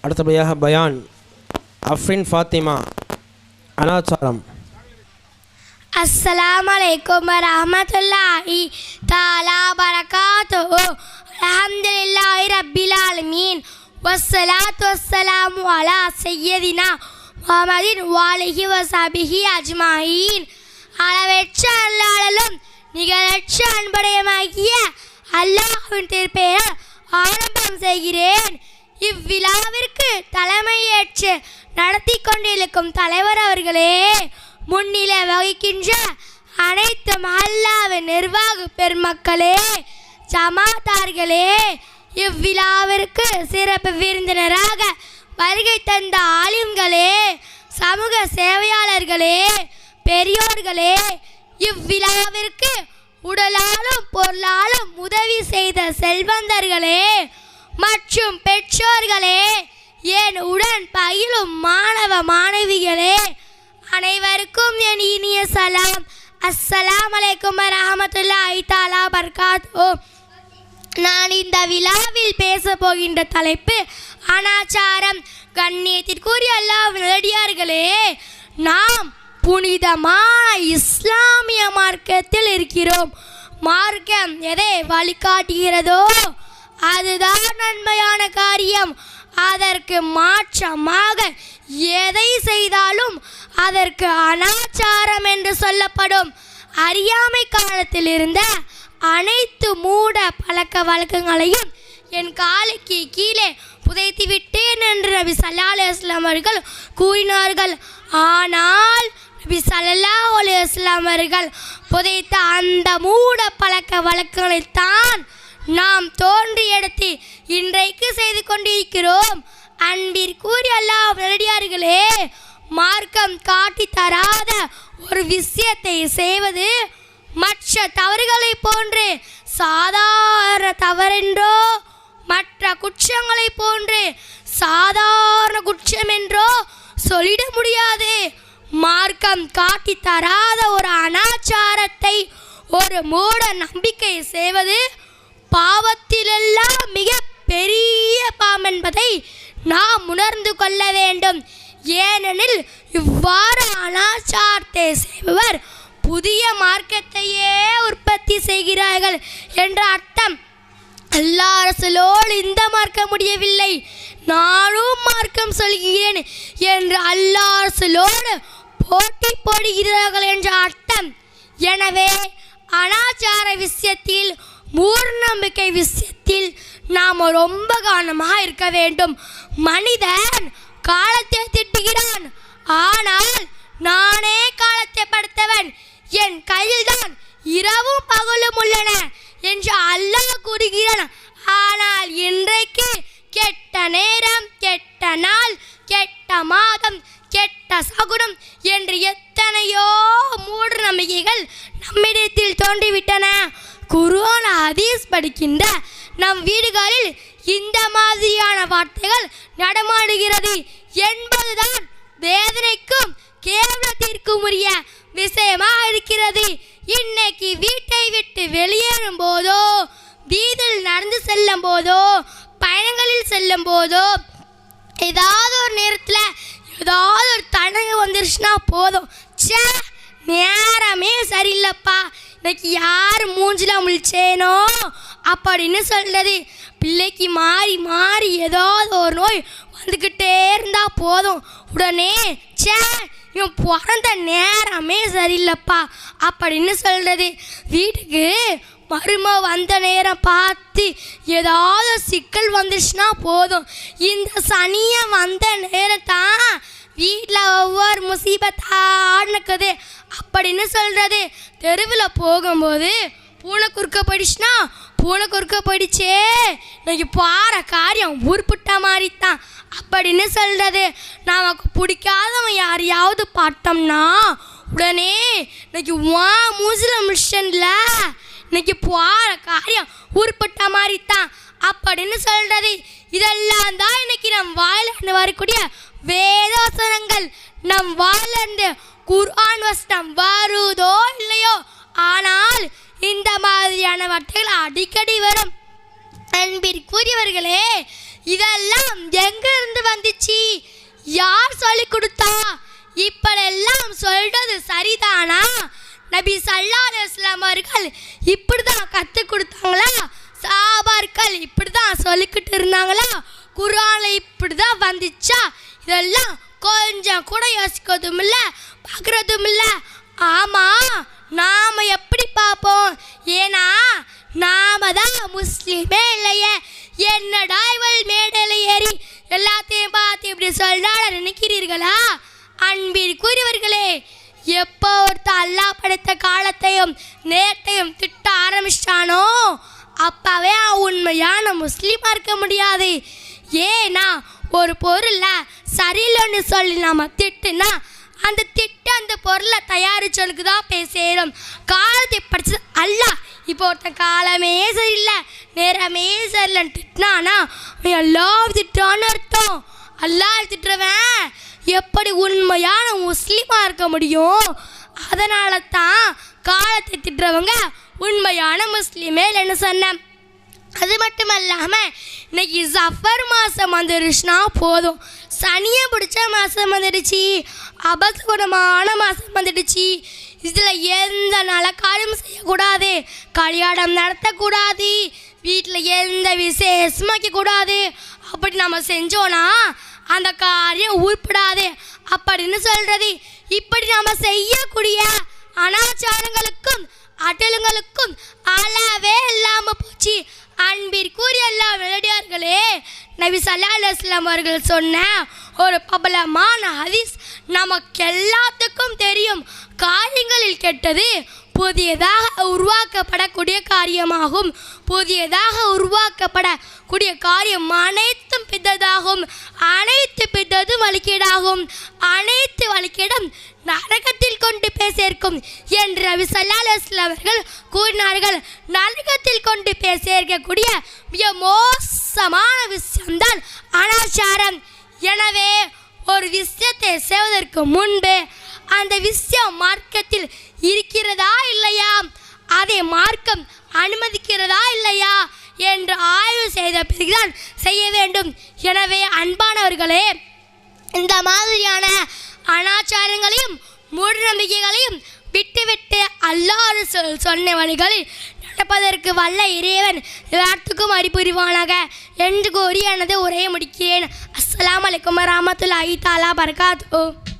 அடுத்தபடியாக பயான் அஃப்ரின் ஃபாத்திமா அனாச்சாரம். அஸ்ஸலாமு அலைக்கும் வரஹ்மத்துல்லாஹி தஆலா பரகாத்துஹு. அல்ஹம்துலில்லாஹி ரப்பில் ஆலமீன் வஸ்ஸலாத்து வஸ்ஸலாமு அலா சய்யிதினா முஹம்மதின் வஆலிஹி வஸஹ்பிஹி அஜ்மாயின். அளவற்ற அல்லாஹ்வும் நிகரற்ற அன்புடையமாகிய அல்லாஹ்வின் திருப்பெயரால் ஆரம்பம் செய்கிறேன். இவ்விழாவிற்கு தலைமையேற்று நடத்தி கொண்டிருக்கும் தலைவர் அவர்களே, முன்னிலை வகிக்கின்ற அனைத்து மஹல்லாவின் நிர்வாக பெருமக்களே, ஜமாத்தார்களே, இவ்விழாவிற்கு சிறப்பு விருந்தினராக வருகை தந்த ஆலிம்களே, சமூக சேவையாளர்களே, பெரியோர்களே, இவ்விழாவிற்கு உடலாலும் பொருளாலும் உதவி செய்த செல்வந்தர்களே மற்றும் பெற்றோர்களே, என் உடன் பயிலும் மாணவ மாணவிகளே, அனைவருக்கும் என் இனிய சலாம். அஸ்ஸலாமு அலைக்கும் வரஹ்மத்துல்லாஹி தஆலா பரகாத்துஹு. நான் இந்த விழாவில் பேச போகின்ற தலைப்பு அனாச்சாரம். கண்ணியத்திற்குரிய அல்லாஹ் நல்லடியார்களே, நாம் புனிதமான இஸ்லாமிய மார்க்கத்தில் இருக்கிறோம். மார்க்கம் எதை வழிகாட்டுகிறதோ அதுதான் நன்மையான காரியம். அதற்கு மாற்றமாக எதை செய்தாலும் அதற்கு அனாச்சாரம் என்று சொல்லப்படும். அறியாமை காலத்தில் இருந்த அனைத்து மூட பழக்க வழக்கங்களையும் என் காலுக்கு கீழே புதைத்து விட்டேன் என்று நபி ஸல்லல்லாஹு அலைஹி வஸல்லம் அவர்கள் கூறினார்கள். ஆனால் நபி ஸல்லல்லாஹு அலைஹி வஸல்லம் அவர்கள் புதைத்த அந்த மூட பழக்க வழக்கங்களைத்தான் நாம் தோன்றி எடுத்து இன்றைக்கு செய்து கொண்டிருக்கிறோம். அன்பிற்குரிய அல்லாஹ் நல்லடியார்களே, மார்க்கம் காட்டி தராத ஒரு விஷயத்தை செய்வது மற்ற தவறுகளை போன்று சாதாரண தவறென்றோ மற்ற குற்றங்களை போன்று சாதாரண குற்றம் என்றோ சொல்லிட முடியாது. மார்க்கம் காட்டி தராத ஒரு அனாச்சாரத்தை, ஒரு மூட நம்பிக்கை செய்வது பாவத்திலெல்லாம் மிக பெரிய பாவம் என்பதை நாம் உணர்ந்து கொள்ள வேண்டும். ஏனெனில் இவ்வாறு அனாச்சாரத்தை செய்பவர் புதிய மார்க்கத்தையே உற்பத்தி செய்கிறார்கள் என்ற அர்த்தம். அல்லாஹ் ரசூலோடு இந்த மார்க்கம் முடியவில்லை, நானும் மார்க்கம் சொல்கிறேன் என்று அல்லாஹ் ரசூலோடு போட்டி போடுகிறார்கள் என்ற அர்த்தம். எனவே அனாச்சார விஷயத்தில், மூடநம்பிக்கை விஷயத்தில் நாம் ரொம்ப கவனமாக இருக்க வேண்டும். மனிதன் காலத்தை திட்டுகிறான், ஆனால் நானே காலத்தை படைத்தவன், என் கையில்தான் இரவும் பகலும் உள்ளன என்று அல்லாஹ் கூறுகிறான். ஆனால் இன்றைக்கு கெட்ட நேரம், கெட்ட நாள், கெட்ட மாதம், கெட்ட சகுனம் என்று எத்தனையோ மூட நம்பிக்கைகள் நம்மிடத்தில் தோன்றிவிட்டன. குர்ஆன் ஹதீஸ் படிக்கின்ற நம் வீடுகளில் இந்த மாதிரியான வார்த்தைகள் நடமாடுகிறது என்பதுதான் வேதனைக்கும் கேவலத்திற்கும் உரிய விஷயமா இருக்கிறது. இன்னைக்கு வீட்டை விட்டு வெளியேறும் போதோ, வீதியில் நடந்து செல்லும் போதோ, பயணங்களில் செல்லும் போதோ, ஏதாவது ஒரு நேரத்தில் ஏதாவது ஒரு தடங்கு வந்துருச்சுன்னா போதும், சே நேரமே சரியில்லைப்பா, இன்னைக்கு யார் மூஞ்சில் முழிச்சேனோ அப்படின்னு சொல்கிறது. பிள்ளைக்கு மாறி மாறி ஏதாவது ஒரு நோய் வந்துக்கிட்டே இருந்தால் போதும், உடனே சே இவன் பிறந்த நேரமே சரியில்லைப்பா அப்படின்னு சொல்கிறது. வீட்டுக்கு மரும வந்த நேரம் பார்த்து ஏதாவது சிக்கல் வந்துச்சுன்னா போதும், இந்த சனியை வந்த நேரத்தான் வீட்டில் ஒவ்வொரு முசீபத்தாக நடக்குது அப்படின்னு சொல்கிறது. தெருவில் போகும்போது பூனை குறுக்க போயிடுச்சுன்னா பூனை குறுக்க போயிடுச்சே, இன்னைக்கு பாற காரியம் உருப்பிட்ட மாதிரி தான் அப்படின்னு சொல்கிறது. நமக்கு பிடிக்காதவன் யாரையாவது பார்த்தோம்னா உடனே இன்னைக்கு வா மூசில் மிஷன்ல இன்னைக்கு பாற காரியம் உருப்பிட்ட மாதிரி தான் அப்படின்னு சொல்கிறது. இதெல்லாம் தான் இன்னைக்கு நம் வாயிலிருந்து வரக்கூடிய வேதவசனங்கள். நம் வாயிலிருந்து குர்ஆன் வசனம் வருதோ இல்லையோ, ஆனால் இந்த மாதிரியான வார்த்தைகள் அடிக்கடி வரும். அன்பிற்குரியவர்களே, இதெல்லாம் எங்க இருந்து வந்துச்சு, யார் சொல்லி கொடுத்தா, இப்படியெல்லாம் சொல்றது சரிதானா? நபி ஸல்லல்லாஹு அலைஹி வஸல்லம் அவர்கள் இப்படிதான் கற்றுக் கொடுத்தாங்களா? சஹாபாக்கள் இப்படிதான் சொல்லிக்கிட்டு இருந்தாங்களா? குர்ஆன்ல இப்படிதான் வந்துச்சா? இதெல்லாம் கொஞ்சம் கூட யோசிக்கிறதும் இல்லை, பார்க்குறதும் இல்லை. ஆமாம், நாம் எப்படி பார்ப்போம்? ஏன்னா நாம தான் முஸ்லீமே இல்லையே. என்னடா இவள் மேடையில் ஏறி எல்லாத்தையும் பார்த்து இப்படி சொல்றாட நினைக்கிறீர்களா? அன்பிற்குரியவர்களே, எப்போ ஒருத்தர் அல்லாஹ் படைத்த காலத்தையும் நேரத்தையும் திட்ட ஆரம்பிச்சிட்டானோ அப்பவே உண்மையான முஸ்லீமாக இருக்க முடியாது. ஏன்னா ஒரு பொருளை சரியில்லைன்னு சொல்லி நம்ம திட்டுனா அந்த திட்டு அந்த பொருளை தயாரிச்சவளுக்கு தான் போய் சேரும். காலத்தை படிச்சது அல்லாஹ். இப்போ ஒருத்தன் காலமே சரியில்லை, நேரமே சரியில்லைன்னு திட்டினானா எல்லாம் திட்டான்னு அர்த்தம். அல்லாஹ் திட்டுறவன் எப்படி உண்மையான முஸ்லீமாக இருக்க முடியும்? அதனால தான் காலத்தை திட்டுறவங்க உண்மையான முஸ்லீமே இல்லைன்னு சொன்னேன். அது மட்டும் இல்லாமல் இன்னைக்கு சஃபர் மாதம் வந்துருச்சுன்னா போதும், சனியை பிடிச்ச மாதம் வந்துடுச்சு, அபசகுணமான மாதம் வந்துடுச்சு. இதில் எந்த நலக்காரியம் செய்யக்கூடாது, கல்யாணம் நடத்தக்கூடாது, வீட்டில் எந்த விசேஷமும் வைக்கக்கூடாது. அப்படி நம்ம செஞ்சோன்னா அந்த காரியம் உருப்படாது அப்படின்னு சொல்கிறது. இப்படி நம்ம செய்யக்கூடிய அனாச்சாரங்களுக்கும் அடலுங்களுக்கும் அளவே இல்லாமல் போச்சு. அன்பிற்குரிய எல்லா நல்லடியார்களே, நபி ஸல்லல்லாஹு அலைஹி வஸல்லம் அவர்கள் சொன்ன ஒரு பிரபலமான ஹதீஸ் நமக்கு எல்லாத்துக்கும் தெரியும். காரியங்களில் கெட்டது புதியதாக உருவாக்கப்படக்கூடிய காரியமாகும். புதியதாக உருவாக்கப்படக்கூடிய காரியம் அனைத்தும் பித்ததாகும். அனைத்து பித்ததும் வழிகேடாகும். அனைத்து வழிகேடும் நரகத்தில் கொண்டு போய் சேர்க்கும் என்று நபி ஸல்லல்லாஹு அலைஹி வஸல்லம் அவர்கள் கூறினார்கள். நரகத்தில் கொண்டு போய் சேர்க்கக்கூடிய மிக மோசமான விஷயம்தான் அனாச்சாரம். எனவே ஒரு விஷயத்தை செய்வதற்கு முன்பு அந்த விஷயம் மார்க்கத்தில் இருக்கிறதா இல்லையா, அதை மார்க்கம் அனுமதிக்கிறதா இல்லையா என்று ஆய்வு செய்த பிறகுதான் செய்ய வேண்டும். எனவே அன்பானவர்களே, இந்த மாதிரியான அனாச்சாரங்களையும் மூடநம்பிக்கைகளையும் விட்டுவிட்டு அல்லாஹ் சொன்ன வழிகளில் நடப்பதற்கு வல்ல இறைவன் எல்லாத்துக்கும் அறிபுரிவானாக என்று கூறி எனது உரையை முடிக்கிறேன். அஸ்ஸலாமு அலைக்கும் வரஹ்மத்துல்லாஹி தஆலா பரகாத்துஹு.